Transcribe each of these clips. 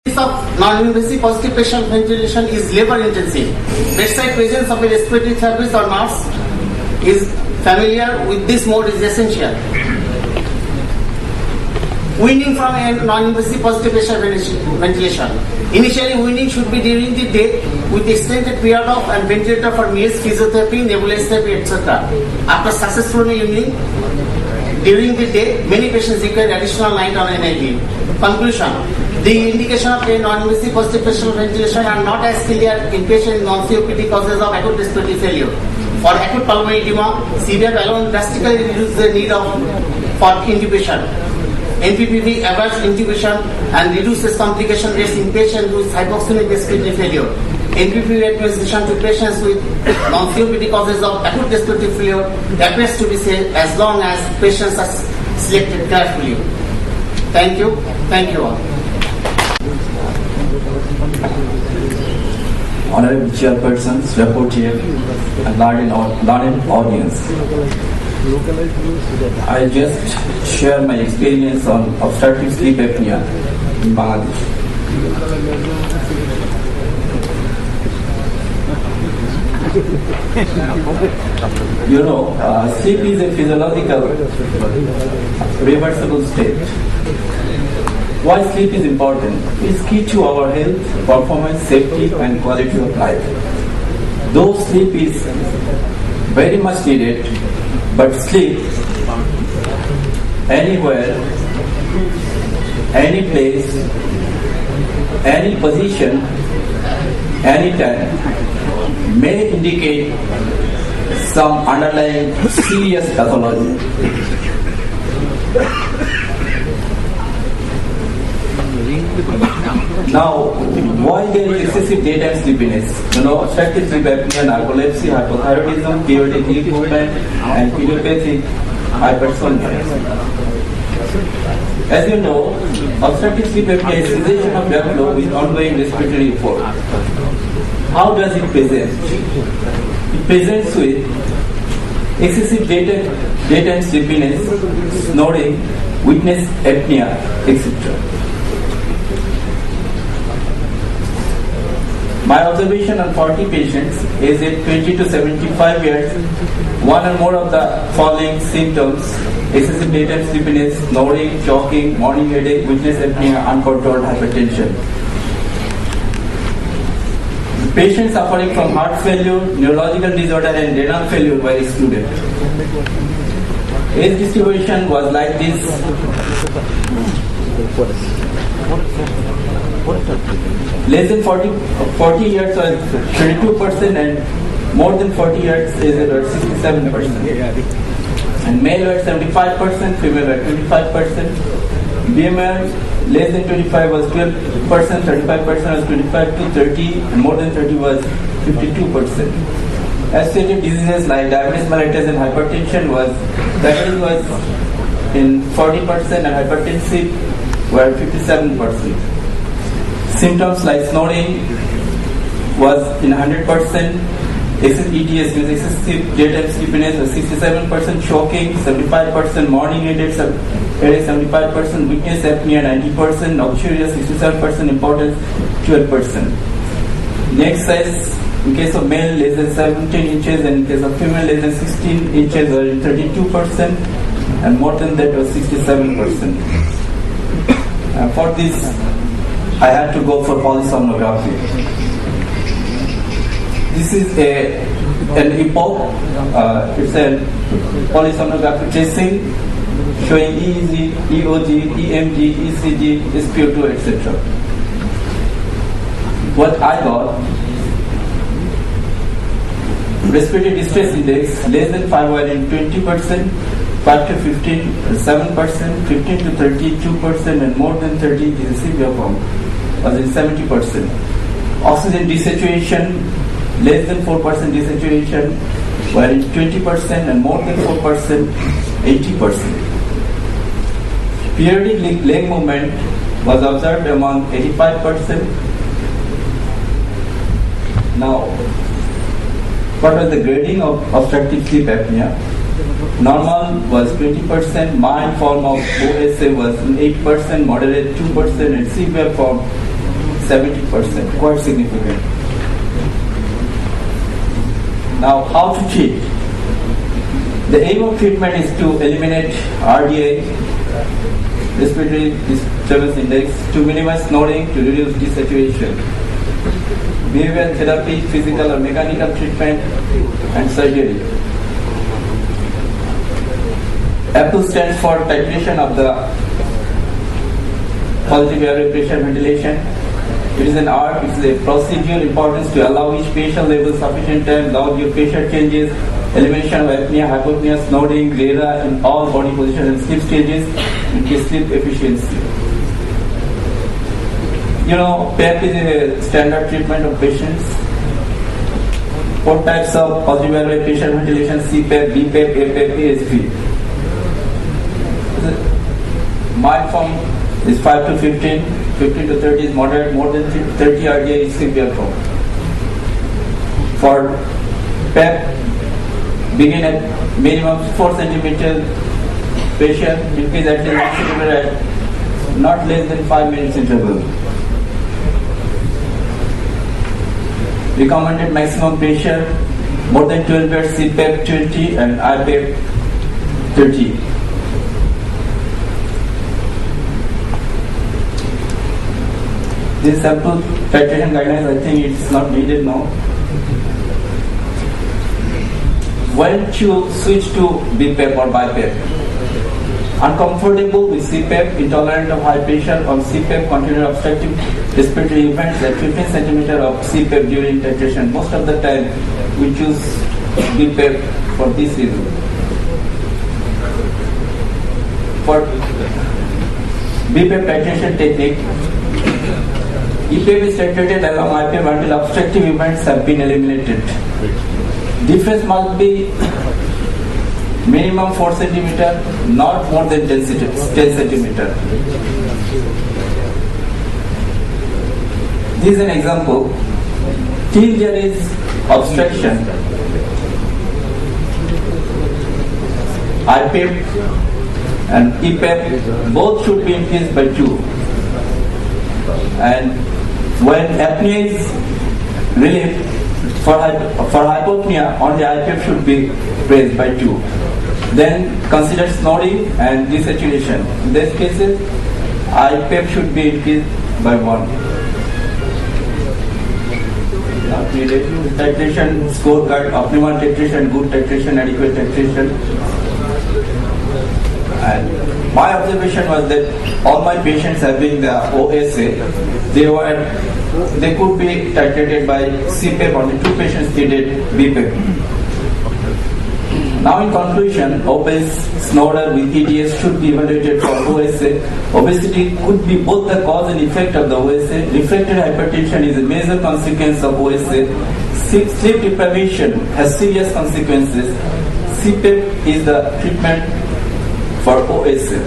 case of non-invasive positive patient ventilation is labor intensive. Bedside presence of a respiratory therapist or nurse is familiar with this mode is essential. Weaning from a non-invasive positive patient ventilation. Initially, weaning should be during the day with extended period of and ventilator for meals, physiotherapy, nebulized therapy, etc. After successfully weaning during the day, many patients require additional night on NIV. Conclusion: the indication of a non-invasive positive patient ventilation are not as clear in patients with non-COPD causes of acute respiratory failure. For acute pulmonary edema, CPAP alone drastically reduces the need for intubation. NPPV avoids intubation and reduces complication rates in patients with hypoxemic respiratory failure. NPPV administration to patients with non-COPD causes of acute respiratory failure appears to be safe as long as patients are selected carefully. Thank you. Thank you all. Honorable Chairpersons, Rapporteur, and learned audience. I'll just share my experience on obstructive sleep apnea in Bangladesh. Sleep is a physiological, reversible state. Why sleep is important? It's key to our health, performance, safety, and quality of life. Though sleep is very much needed, but sleep anywhere, any place, any position, anytime may indicate some underlying serious pathology. Now, why there is excessive daytime sleepiness? Obstructive sleep apnea, narcolepsy, hypothyroidism, periodic sleep movement, and idiopathic hypersomnia. As you know, obstructive sleep apnea is cessation of blood flow with ongoing respiratory effort. How does it present? It presents with excessive daytime sleepiness, snoring, weakness, apnea, etc. My observation on 40 patients aged 20 to 75 years, one or more of the following symptoms: excessive daytime sleepiness, snoring, choking, morning headache, weakness, apnea, uncontrolled hypertension. Patients suffering from heart failure, neurological disorder, and renal failure were excluded. Age distribution was like this. Less than 40 years was 32% and more than 40 years is about 67%. And male were 75%, female were 25%. BMI less than 25 was 12%, 35% was 25 to 30, and more than 30 was 52%. Associated diseases like diabetes mellitus and hypertension diabetes was in 40% and hypertensive were 57%. Symptoms like snoring was in 100%, EDS means excessive daytime sleepiness was 67%, choking 75%, morning headache 75%, weakness apnea 90%, nocturia 67%, importance 12%. Next size, in case of male less than 17 inches and in case of female less than 16 inches were 32% and more than that was 67%. For this I had to go for polysomnography. This is an epoch. It's a polysomnography testing showing EEG, EOG, EMG, ECG, SpO2, etc. What I got: respiratory distress index less than 5 were in 20%, 5 to 15 7%, 15 to 32%, and more than 30 is a severe form was in 70%. Oxygen desaturation less than 4% desaturation were in 20% and more than 4% 80%. Periodic leg movement was observed among 85%. Now, what was the grading of obstructive sleep apnea? Normal was 20%, mild form of OSA was 8%, moderate 2%, and severe form 70%, quite significant. Now, how to treat? The aim of treatment is to eliminate RDI, respiratory disturbance index, to minimize snoring, to reduce desaturation. Behavioral therapy, physical or mechanical treatment, and surgery. APPLE stands for titration of the positive airway pressure ventilation. It is an art, it is a procedural importance to allow each patient level sufficient time without your pressure changes, elimination of apnea, hypopnea, snoring, RERA in all body positions and sleep stages, increase sleep efficiency. You know, PAP is a standard treatment of patients. 4 types of positive airway pressure ventilation: CPAP, BPAP, APAP, ASP. Mild form is 5 to 15, 15 to 30 is moderate, more than 30 RDI is severe form. For PAP, begin at minimum 4 centimeter pressure, increase at least 1 centimeter at not less than 5 minutes interval. Recommended maximum pressure more than 12 bars, CPAP 20 and IPAP 30. This sample titration guidelines, I think it's not needed now. When to switch to BPAP or BiPAP? Uncomfortable with CPAP, intolerant of high pressure on CPAP, continued obstructive respiratory events at 15 cm of CPAP during titration. Most of the time we choose BPAP for this reason. For BPAP titration technique, EPAP is titrated along IPAP until obstructive events have been eliminated. Difference must be minimum 4 cm, not more than 10 cm. This is an example. Till there is obstruction, IPAP and EPAP both should be increased by 2. And when apnea is relieved, for hypopnea, only IPAP should be raised by 2. Then consider snoring and desaturation. In these cases, IPAP should be increased by 1. Not needed. Titration scorecard, optimal titration, good titration, adequate titration. And my observation was that all my patients having the OSA, they could be titrated by CPAP. Only 2 patients needed BPAP. Now in conclusion, obese snorer with EDS should be evaluated for OSA. Obesity could be both the cause and effect of the OSA. Refractory hypertension is a major consequence of OSA. Sleep deprivation has serious consequences. CPAP is the treatment for OSA.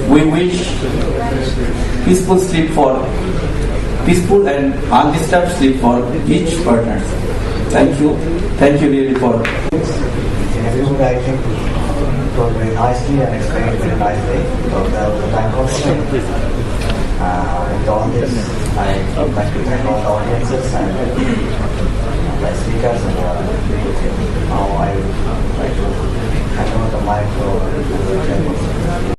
We wish peaceful and undisturbed sleep for each partner. Thank you. Thank you really for. Everyone, I think, told very nicely and explained very nicely. So there was a time constraint. With all this, I would like to thank all the audiences and the speakers. And now I would like to hand over the mic to